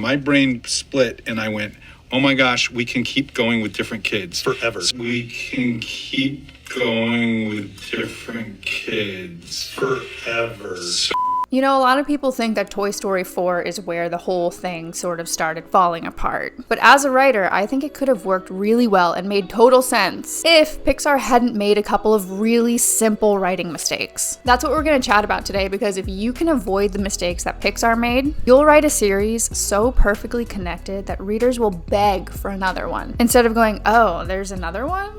My brain split and I went, oh my gosh, we can keep going with different kids. Forever. We can keep going with different kids. Forever. You know, a lot of people think that Toy Story 4 is where the whole thing sort of started falling apart. But as a writer, I think it could have worked really well and made total sense if Pixar hadn't made a couple of really simple writing mistakes. That's what we're going to chat about today, because if you can avoid the mistakes that Pixar made, you'll write a series so perfectly connected that readers will beg for another one, instead of going, oh, there's another one?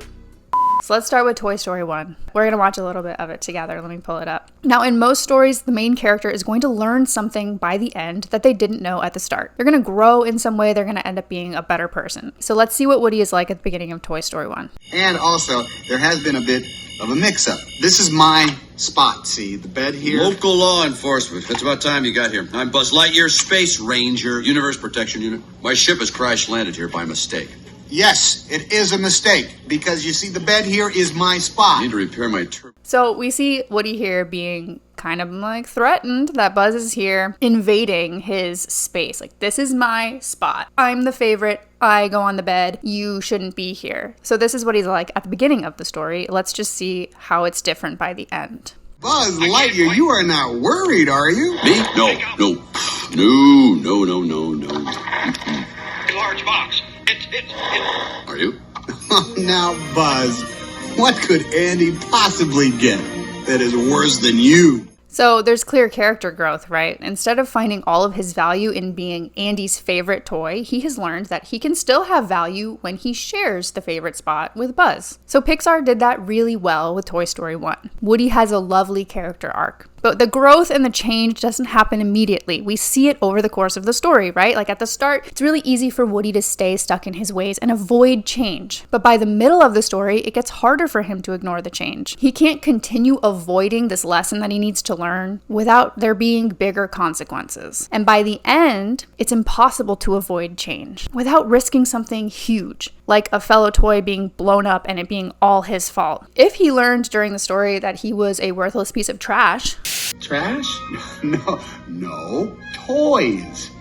So let's start with Toy Story 1. We're going to watch a little bit of it together. Let me pull it up. Now, in most stories, the main character is going to learn something by the end that they didn't know at the start. They're going to grow in some way. They're going to end up being a better person. So let's see what Woody is like at the beginning of Toy Story 1. And also, there has been a bit of a mix-up. This is my spot, see? The bed here. Local law enforcement. It's about time you got here. I'm Buzz Lightyear, Space Ranger, Universe Protection Unit. My ship has crash-landed here by mistake. Yes, it is a mistake, because you see, the bed here is my spot. I need to repair my turbo. So we see Woody here being kind of like threatened that Buzz is here invading his space. Like, this is my spot. I'm the favorite. I go on the bed. You shouldn't be here. So this is what he's like at the beginning of the story. Let's just see how it's different by the end. Buzz Lightyear, you are not worried, are you? Me? No. Mm-mm. A large box. Are you? Now, Buzz, what could Andy possibly get that is worse than you? So there's clear character growth, right? Instead of finding all of his value in being Andy's favorite toy, he has learned that he can still have value when he shares the favorite spot with Buzz. So Pixar did that really well with Toy Story 1. Woody has a lovely character arc. But the growth and the change doesn't happen immediately. We see it over the course of the story, right? Like at the start, it's really easy for Woody to stay stuck in his ways and avoid change. But by the middle of the story, it gets harder for him to ignore the change. He can't continue avoiding this lesson that he needs to learn without there being bigger consequences. And by the end, it's impossible to avoid change without risking something huge, like a fellow toy being blown up and it being all his fault. If he learned during the story that he was a worthless piece of trash, No, toys.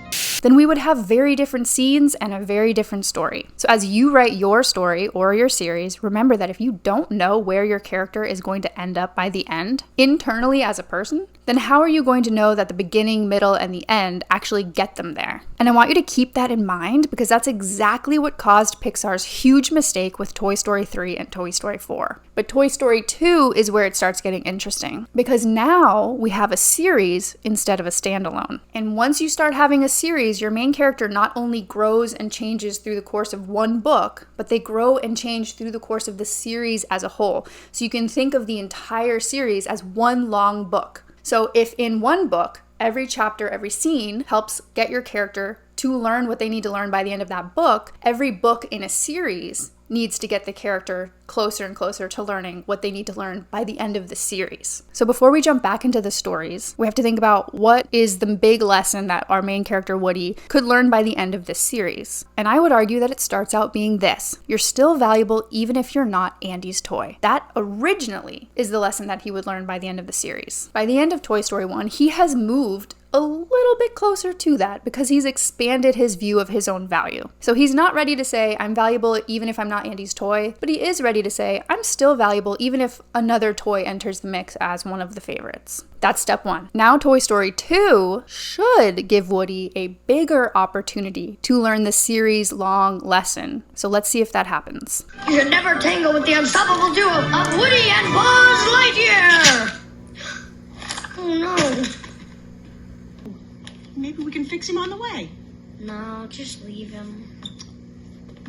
then we would have very different scenes and a very different story. So as you write your story or your series, remember that if you don't know where your character is going to end up by the end, internally as a person, then how are you going to know that the beginning, middle, and the end actually get them there? And I want you to keep that in mind, because that's exactly what caused Pixar's huge mistake with Toy Story 3 and Toy Story 4. But Toy Story 2 is where it starts getting interesting, because now we have a series instead of a standalone. And once you start having a series, your main character not only grows and changes through the course of one book, but they grow and change through the course of the series as a whole. So you can think of the entire series as one long book. So if in one book, every chapter, every scene helps get your character to learn what they need to learn by the end of that book, every book in a series needs to get the character closer and closer to learning what they need to learn by the end of the series. So before we jump back into the stories, we have to think about what is the big lesson that our main character Woody could learn by the end of this series. And I would argue that it starts out being this: you're still valuable even if you're not Andy's toy. That originally is the lesson that he would learn by the end of the series. By the end of Toy Story 1, he has moved a little bit closer to that because he's expanded his view of his own value. So he's not ready to say, I'm valuable even if I'm not Andy's toy, but he is ready to say, I'm still valuable even if another toy enters the mix as one of the favorites. That's step one. Now Toy Story 2 should give Woody a bigger opportunity to learn the series-long lesson. So let's see if that happens. You should never tangle with the unstoppable duo of Woody and Buzz Lightyear! Oh no. Maybe we can fix him on the way. No, just leave him.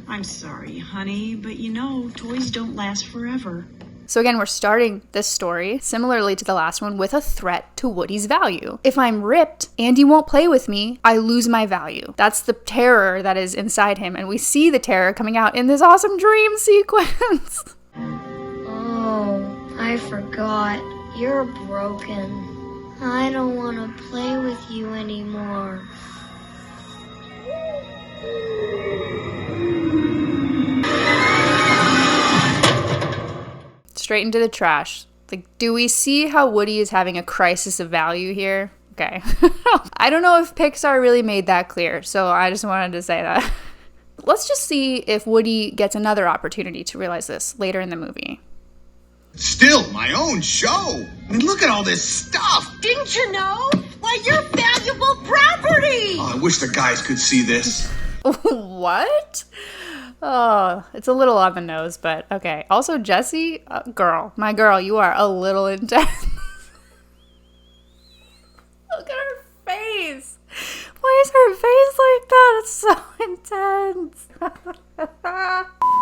I'm sorry, honey, but you know, toys don't last forever. So again, we're starting this story, similarly to the last one, with a threat to Woody's value. If I'm ripped, Andy won't play with me, I lose my value. That's the terror that is inside him, and we see the terror coming out in this awesome dream sequence. Oh, I forgot. You're broken. I don't want to play with you anymore. Straight into the trash. Like, do we see how Woody is having a crisis of value here? Okay. I don't know if Pixar really made that clear, so I just wanted to say that. Let's just see if Woody gets another opportunity to realize this later in the movie. Still my own show. I mean, look at all this stuff. Didn't you know? Why, you're valuable property! Oh, I wish the guys could see this. What? Oh, it's a little on the nose, but okay. Also, Jessie, my girl, you are a little intense. Look at her face. Why is her face like that? It's so intense.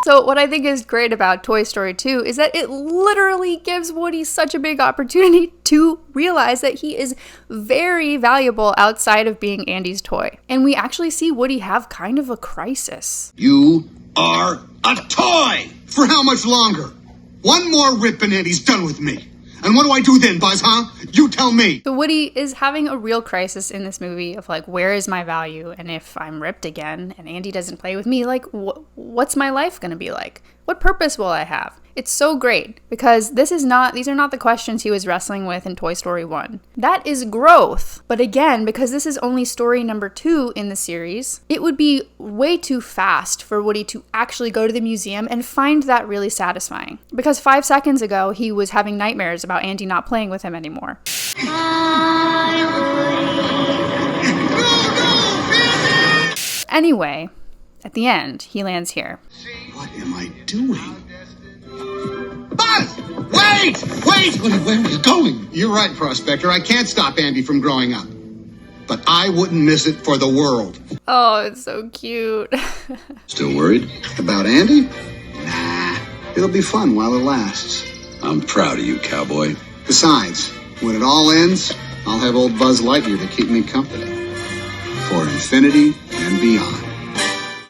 So what I think is great about Toy Story 2 is that it literally gives Woody such a big opportunity to realize that he is very valuable outside of being Andy's toy. And we actually see Woody have kind of a crisis. You are a toy! For how much longer? One more rip and Andy's done with me. And what do I do then, Buzz, huh? You tell me. So Woody is having a real crisis in this movie of like, where is my value? And if I'm ripped again and Andy doesn't play with me, like, what's my life going to be like? What purpose will I have? It's so great because these are not the questions he was wrestling with in Toy Story 1. That is growth. But again, because this is only story number 2 in the series, it would be way too fast for Woody to actually go to the museum and find that really satisfying. Because 5 seconds ago, he was having nightmares about Andy not playing with him anymore. Anyway, at the end, he lands here. What am I doing? Buzz! Wait! Wait! Where are you going? You're right, Prospector. I can't stop Andy from growing up. But I wouldn't miss it for the world. Oh, it's so cute. Still worried? About Andy? Nah. It'll be fun while it lasts. I'm proud of you, cowboy. Besides, when it all ends, I'll have old Buzz Lightyear to keep me company. For infinity and beyond.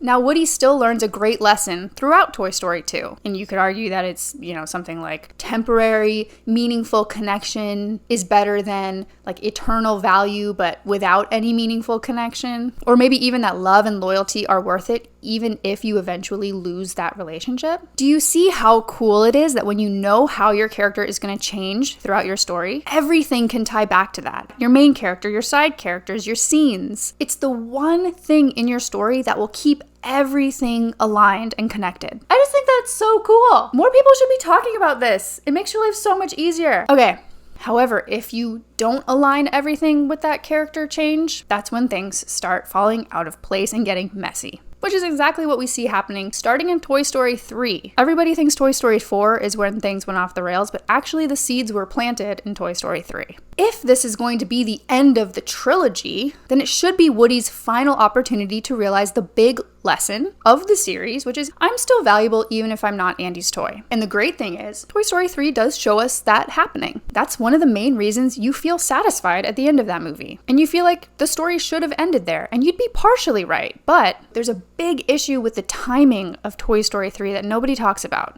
Now, Woody still learns a great lesson throughout Toy Story 2. And you could argue that it's, something like temporary, meaningful connection is better than like eternal value, but without any meaningful connection. Or maybe even that love and loyalty are worth it, even if you eventually lose that relationship. Do you see how cool it is that when you know how your character is going to change throughout your story, everything can tie back to that? Your main character, your side characters, your scenes. It's the one thing in your story that will keep everything aligned and connected. I just think that's so cool. More people should be talking about this. It makes your life so much easier. Okay. However, if you don't align everything with that character change, that's when things start falling out of place and getting messy. Which is exactly what we see happening starting in Toy Story 3. Everybody thinks Toy Story 4 is when things went off the rails, but actually the seeds were planted in Toy Story 3. If this is going to be the end of the trilogy, then it should be Woody's final opportunity to realize the big lesson of the series, which is I'm still valuable even if I'm not Andy's toy. And the great thing is, Toy Story 3 does show us that happening. That's one of the main reasons you feel satisfied at the end of that movie. And you feel like the story should have ended there, and you'd be partially right. But there's a big issue with the timing of Toy Story 3 that nobody talks about.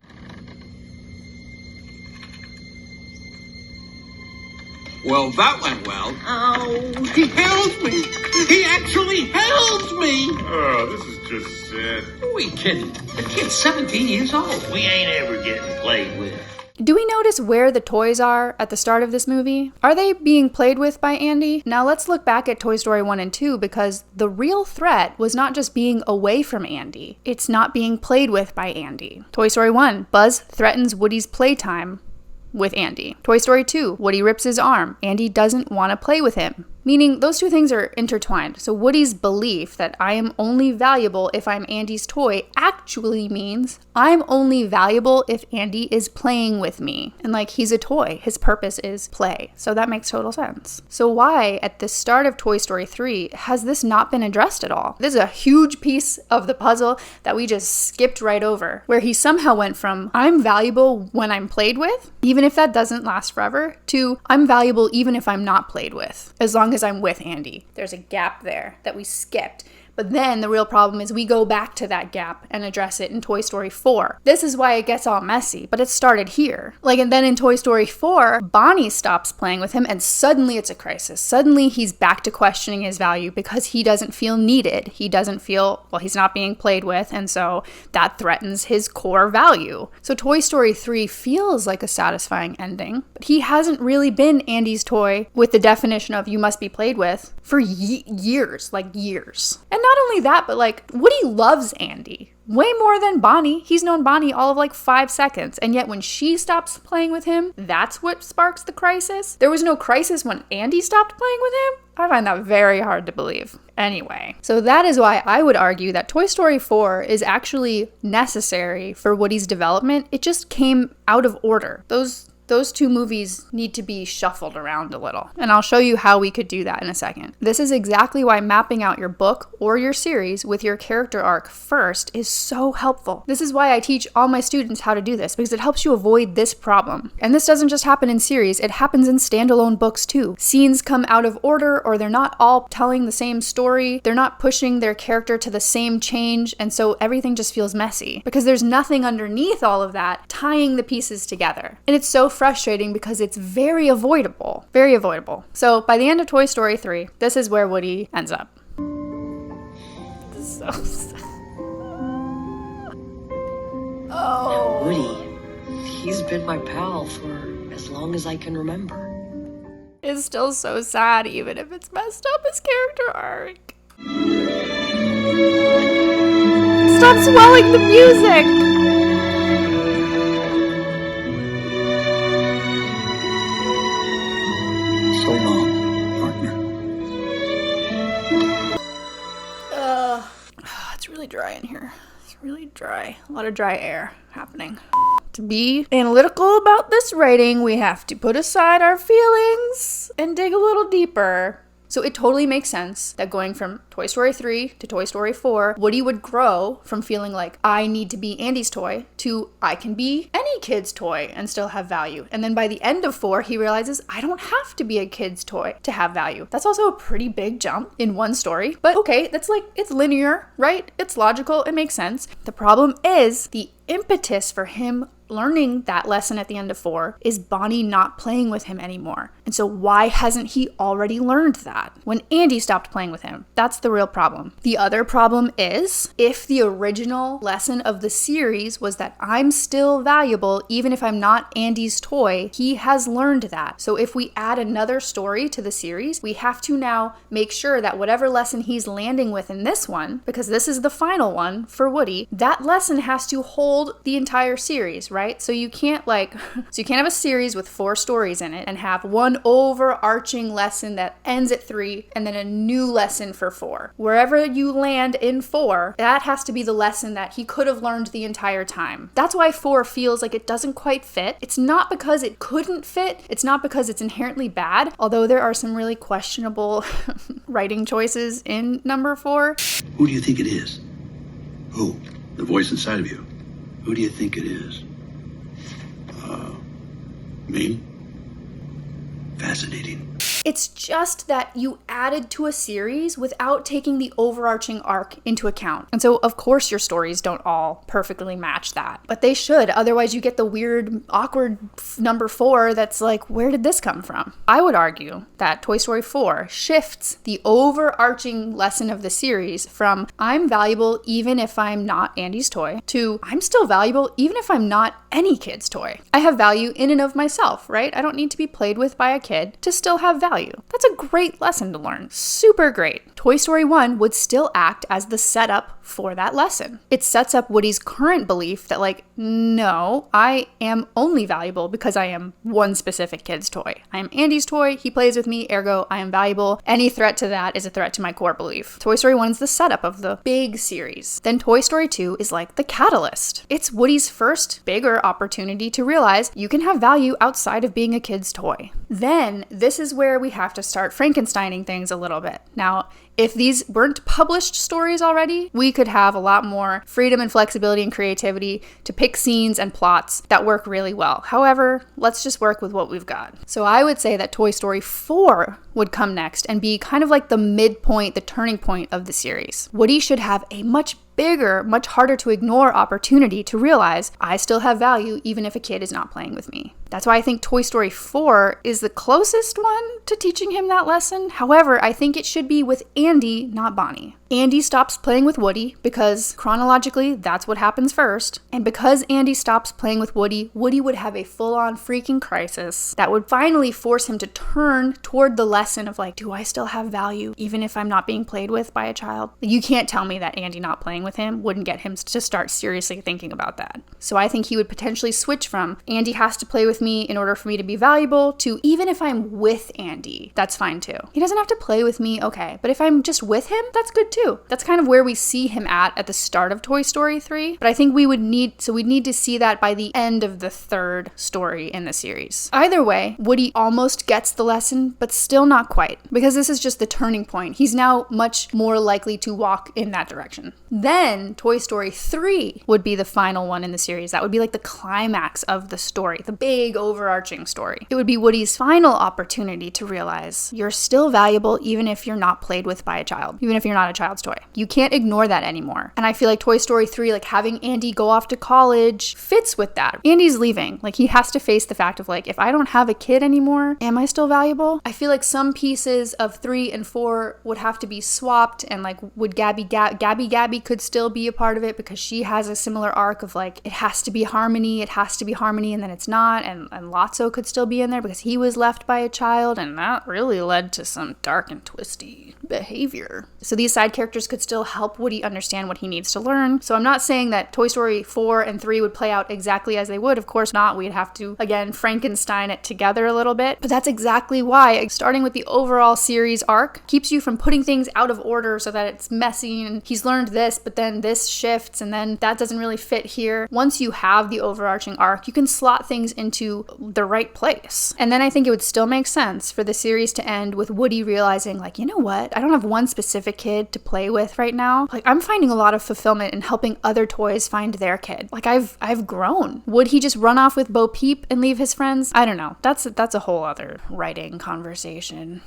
Well, that went well. Oh, he held me. He actually held me. Oh, this is just sad. Who are we kidding? The kid's 17 years old. We ain't ever getting played with. Do we notice where the toys are at the start of this movie? Are they being played with by Andy? Now let's look back at Toy Story 1 and 2 because the real threat was not just being away from Andy. It's not being played with by Andy. Toy Story 1, Buzz threatens Woody's playtime with Andy. Toy Story 2, Woody rips his arm. Andy doesn't want to play with him. Meaning those two things are intertwined. So Woody's belief that I am only valuable if I'm Andy's toy actually means I'm only valuable if Andy is playing with me. And like he's a toy, his purpose is play. So that makes total sense. So why at the start of Toy Story 3 has this not been addressed at all? This is a huge piece of the puzzle that we just skipped right over, where he somehow went from I'm valuable when I'm played with, even if that doesn't last forever, to I'm valuable even if I'm not played with, as long as I'm with Andy. There's a gap there that we skipped. But then the real problem is we go back to that gap and address it in Toy Story 4. This is why it gets all messy, but it started here. And then in Toy Story 4, Bonnie stops playing with him and suddenly it's a crisis. Suddenly he's back to questioning his value because he doesn't feel needed. He doesn't feel, he's not being played with, and so that threatens his core value. So Toy Story 3 feels like a satisfying ending, but he hasn't really been Andy's toy with the definition of you must be played with for years. And not only that, but Woody loves Andy way more than Bonnie. He's known Bonnie all of 5 seconds, and yet when she stops playing with him, that's what sparks the crisis. There was no crisis when Andy stopped playing with him? I find that very hard to believe. Anyway, so that is why I would argue that Toy Story 4 is actually necessary for Woody's development. It just came out of order. Those two movies need to be shuffled around a little, and I'll show you how we could do that in a second. This is exactly why mapping out your book or your series with your character arc first is so helpful. This is why I teach all my students how to do this, because it helps you avoid this problem. And this doesn't just happen in series, it happens in standalone books too. Scenes come out of order, or they're not all telling the same story, they're not pushing their character to the same change, and so everything just feels messy, because there's nothing underneath all of that tying the pieces together. And it's so frustrating because it's very avoidable. Very avoidable. So by the end of Toy Story 3, this is where Woody ends up. This is so sad. Oh. Woody, he's been my pal for as long as I can remember. It's still so sad, even if it's messed up his character arc. Stop swelling the music! So long, partner. It's really dry in here. It's really dry. A lot of dry air happening. To be analytical about this writing, we have to put aside our feelings and dig a little deeper. So it totally makes sense that going from Toy Story 3 to Toy Story 4, Woody would grow from feeling like I need to be Andy's toy to I can be any kid's toy and still have value. And then by the end of 4, he realizes I don't have to be a kid's toy to have value. That's also a pretty big jump in one story. But okay, that's it's linear, right? It's logical, it makes sense. The problem is the impetus for him learning that lesson at the end of 4 is Bonnie not playing with him anymore. And so why hasn't he already learned that when Andy stopped playing with him? That's the real problem. The other problem is if the original lesson of the series was that I'm still valuable even if I'm not Andy's toy, he has learned that. So if we add another story to the series, we have to now make sure that whatever lesson he's landing with in this one, because this is the final one for Woody, that lesson has to hold the entire series, right? So you can't have a series with 4 stories in it and have one overarching lesson that ends at 3 and then a new lesson for 4. Wherever you land in 4, that has to be the lesson that he could have learned the entire time. That's why 4 feels like it doesn't quite fit. It's not because it couldn't fit. It's not because it's inherently bad, although there are some really questionable writing choices in number 4. Who do you think it is? Who? The voice inside of you. Who do you think it is? Me? Fascinating. It's just that you added to a series without taking the overarching arc into account. And so, of course, your stories don't all perfectly match that. But they should. Otherwise, you get the weird, awkward number 4 that's where did this come from? I would argue that Toy Story 4 shifts the overarching lesson of the series from I'm valuable even if I'm not Andy's toy to I'm still valuable even if I'm not any kid's toy. I have value in and of myself, right? I don't need to be played with by a kid to still have value. That's a great lesson to learn. Super great. Toy Story 1 would still act as the setup for that lesson. It sets up Woody's current belief that no, I am only valuable because I am one specific kid's toy. I am Andy's toy, he plays with me, ergo I am valuable. Any threat to that is a threat to my core belief. Toy Story 1 is the setup of the big series. Then Toy Story 2 is the catalyst. It's Woody's first bigger opportunity to realize you can have value outside of being a kid's toy. Then this is where we have to start Frankensteining things a little bit. Now, if these weren't published stories already, we could have a lot more freedom and flexibility and creativity to pick scenes and plots that work really well. However, let's just work with what we've got. So I would say that Toy Story 4 would come next and be kind of like the midpoint, the turning point of the series. Woody should have a much bigger, much harder to ignore opportunity to realize I still have value even if a kid is not playing with me. That's why I think Toy Story 4 is the closest one to teaching him that lesson. However, I think it should be with Andy, not Bonnie. Andy stops playing with Woody because chronologically that's what happens first. And because Andy stops playing with Woody, Woody would have a full-on freaking crisis that would finally force him to turn toward the lesson of like, do I still have value even if I'm not being played with by a child? You can't tell me that Andy not playing with him wouldn't get him to start seriously thinking about that. So I think he would potentially switch from Andy has to play with me in order for me to be valuable to even if I'm with Andy, that's fine too. He doesn't have to play with me, okay, but if I'm just with him, that's good too. That's kind of where we see him at the start of Toy Story 3, but I think we'd need to see that by the end of the third story in the series. Either way, Woody almost gets the lesson, but still not quite, because this is just the turning point. He's now much more likely to walk in that direction. Then Toy Story 3 would be the final one in the series. That would be like the climax of the story, the big overarching story. It would be Woody's final opportunity to realize you're still valuable even if you're not played with by a child, even if you're not a child's toy. You can't ignore that anymore. And I feel like Toy Story 3, like having Andy go off to college fits with that. Andy's leaving. Like he has to face the fact of like, if I don't have a kid anymore, am I still valuable? I feel like some pieces of 3 and 4 would have to be swapped, and like would Gabby could still be a part of it because she has a similar arc of like, it has to be harmony, and then it's not, and Lotso could still be in there because he was left by a child, and that really led to some dark and twisty behavior. So these side characters could still help Woody understand what he needs to learn. So I'm not saying that Toy Story 4 and 3 would play out exactly as they would. Of course not. We'd have to, again, Frankenstein it together a little bit. But that's exactly why starting with the overall series arc keeps you from putting things out of order so that it's messy and he's learned this, but then this shifts and then that doesn't really fit here. Once you have the overarching arc, you can slot things into the right place. And then I think it would still make sense for the series to end with Woody realizing like, you know what? I don't have one specific kid to play with right now. Like I'm finding a lot of fulfillment in helping other toys find their kid. Like I've grown. Would he just run off with Bo Peep and leave his friends? I don't know. That's a whole other writing conversation.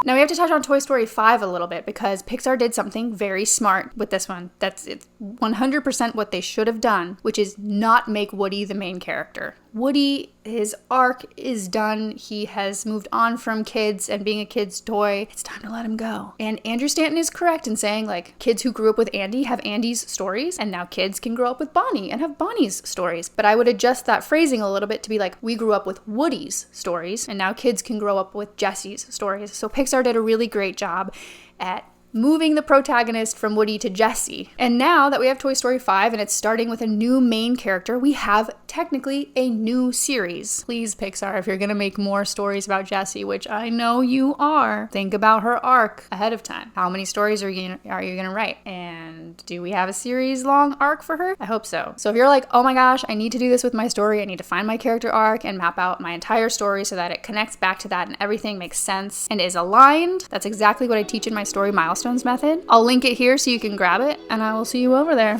Now we have to touch on Toy Story 5 a little bit because Pixar did something very smart with this one. It's 100% what they should have done, which is not make Woody the main character. Woody, his arc is done. He has moved on from kids and being a kid's toy. It's time to let him go. And Andrew Stanton is correct in saying like kids who grew up with Andy have Andy's stories, and now kids can grow up with Bonnie and have Bonnie's stories. But I would adjust that phrasing a little bit to be like, we grew up with Woody's stories and now kids can grow up with Jesse's stories. So Pixar did a really great job at moving the protagonist from Woody to Jesse. And now that we have Toy Story 5 and it's starting with a new main character, we have technically a new series. Please, Pixar, if you're gonna make more stories about Jessie, which I know you are, think about her arc ahead of time. How many stories are you gonna write? And do we have a series-long arc for her? I hope so. So if you're like, oh my gosh, I need to do this with my story, I need to find my character arc and map out my entire story so that it connects back to that and everything makes sense and is aligned, that's exactly what I teach in my story milestones method. I'll link it here so you can grab it, and I will see you over there.